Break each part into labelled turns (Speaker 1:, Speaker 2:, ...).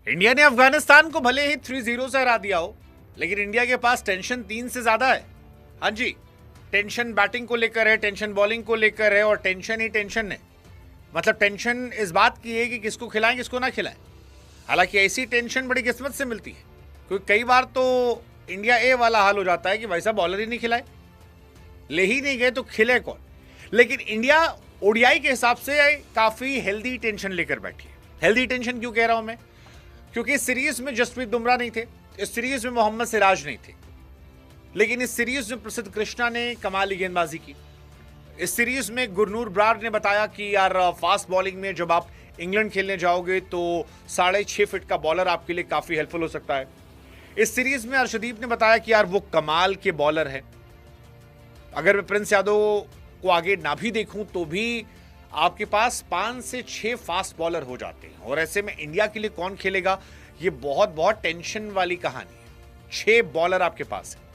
Speaker 1: India ने अफगानिस्तान को भले ही 3-0 से हरा दिया हो, लेकिन इंडिया के पास टेंशन 3 से ज्यादा है। हाँ जी, टेंशन बैटिंग को लेकर है, टेंशन बॉलिंग को लेकर है, और टेंशन ही टेंशन है। मतलब टेंशन इस बात की है कि किसको खिलाएं किसको ना खिलाएं। हालांकि ऐसी टेंशन बड़ी किस्मत से मिलती है, क्योंकि कई बार तो इंडिया ए वाला हाल हो जाता है कि भाई साहब बॉलर ही नहीं खिलाए, ले ही नहीं गए तो खिले कौन। लेकिन इंडिया ओडीआई के हिसाब से काफी हेल्दी टेंशन लेकर बैठी है। हेल्दी टेंशन क्यों कह रहा हूं मैं? क्योंकि इस सीरीज में जसप्रीत बुमराह नहीं थे, इस सीरीज में मोहम्मद सिराज नहीं थे, लेकिन इस सीरीज में प्रसिद्ध कृष्णा ने कमाली गेंदबाजी की। इस सीरीज में गुरनूर ब्रार ने बताया कि यार फास्ट बॉलिंग में जब आप इंग्लैंड खेलने जाओगे तो 6.5 फीट का बॉलर आपके लिए काफी हेल्पफुल हो सकता है। इस सीरीज में अर्शदीप ने बताया कि यार वो कमाल के बॉलर है। अगर मैं प्रिंस यादव को आगे ना भी देखूं तो भी आपके पास 5 से 6 फास्ट बॉलर हो जाते हैं, और ऐसे में इंडिया के लिए कौन खेलेगा, ये बहुत बहुत टेंशन वाली कहानी है। 6 बॉलर आपके पास है।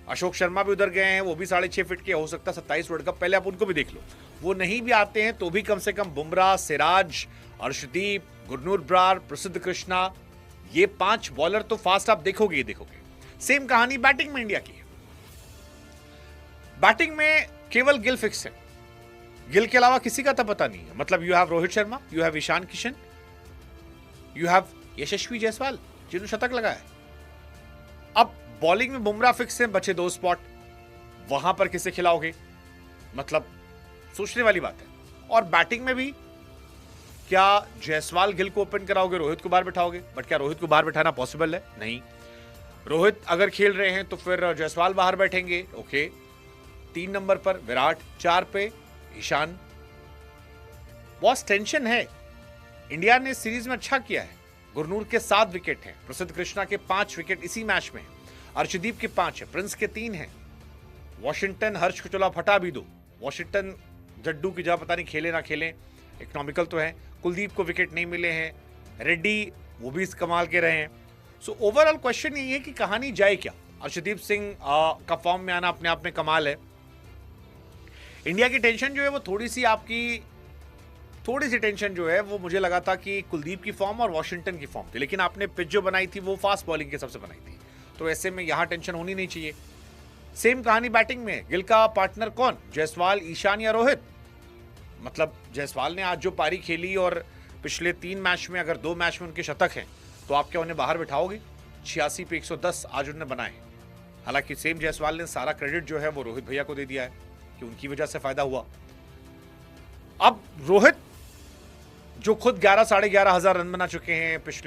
Speaker 1: अशोक शर्मा भी उधर गए हैं, वो भी 6.5 फीट के, हो सकता है 27 वर्ल्ड कप, पहले आप उनको भी देख लो। वो नहीं भी आते हैं तो भी कम से कम बुमराह, सिराज, अर्शदीप, गुरनूर ब्रार, प्रसिद्ध कृष्णा, ये 5 बॉलर तो फास्ट आप देखोगे ही देखोगे। सेम कहानी बैटिंग में इंडिया की है। बैटिंग में केवल गिल फिक्स है, गिल के अलावा किसी का तो पता नहीं है। मतलब you have Rohit Sharma, you have Ishan Kishan, you have Yashasvi Jaiswal जिन्होंने शतक लगाया। अब बॉलिंग में बुमराह फिक्स है, बचे 2 स्पॉट, वहां पर किसे खिलाओगे, मतलब सोचने वाली बात है। और बैटिंग में भी क्या जायसवाल गिल को ओपन कराओगे, रोहित को बाहर बिठाओगे? बट क्या रोहित को बाहर बिठाना पॉसिबल है? नहीं। रोहित अगर खेल रहे हैं तो फिर जायसवाल बाहर बैठेंगे, ओके। 3 नंबर पर विराट, 4 पे ईशान। बहुत टेंशन है। इंडिया ने सीरीज में अच्छा किया है। गुरनूर के 7 विकेट हैं, प्रसिद्ध कृष्णा के 5 विकेट इसी मैच में, अर्शदीप के 5 है, प्रिंस के 3 हैं। वॉशिंगटन, हर्ष को चला फटा भी दो, वॉशिंगटन जड्डू की जगह पता नहीं खेले ना खेलें, इकोनॉमिकल तो है। कुलदीप को विकेट नहीं मिले हैं, रेड्डी वो भी इस कमाल के रहे हैं। सो ओवरऑल क्वेश्चन यही है कि कहानी जाए क्या। अर्शदीप सिंह का फॉर्म में आना अपने आप में कमाल है। इंडिया की टेंशन जो है वो थोड़ी सी टेंशन जो है वो मुझे लगा था कि कुलदीप की फॉर्म और वॉशिंगटन की फॉर्म थी, लेकिन आपने पिच जो बनाई थी वो फास्ट बॉलिंग के सबसे बनाई थी, तो ऐसे में यहां टेंशन होनी नहीं चाहिए। सेम कहानी बैटिंग में, गिल का पार्टनर कौन, जायसवाल, ईशान या रोहित? मतलब जायसवाल ने आज जो पारी खेली और पिछले 3 मैच में अगर 2 मैच में उनके शतक हैं, तो आप क्या उन्हें बाहर बिठाओगे? 86 पे 110 आज उन्होंने बनाए। हालांकि सेम जायसवाल ने सारा क्रेडिट जो है वो रोहित भैया को दे दिया है कि उनकी वजह से फायदा हुआ। अब रोहित जो खुद 11 साढ़े 11 हजार रन बना चुके हैं पिछले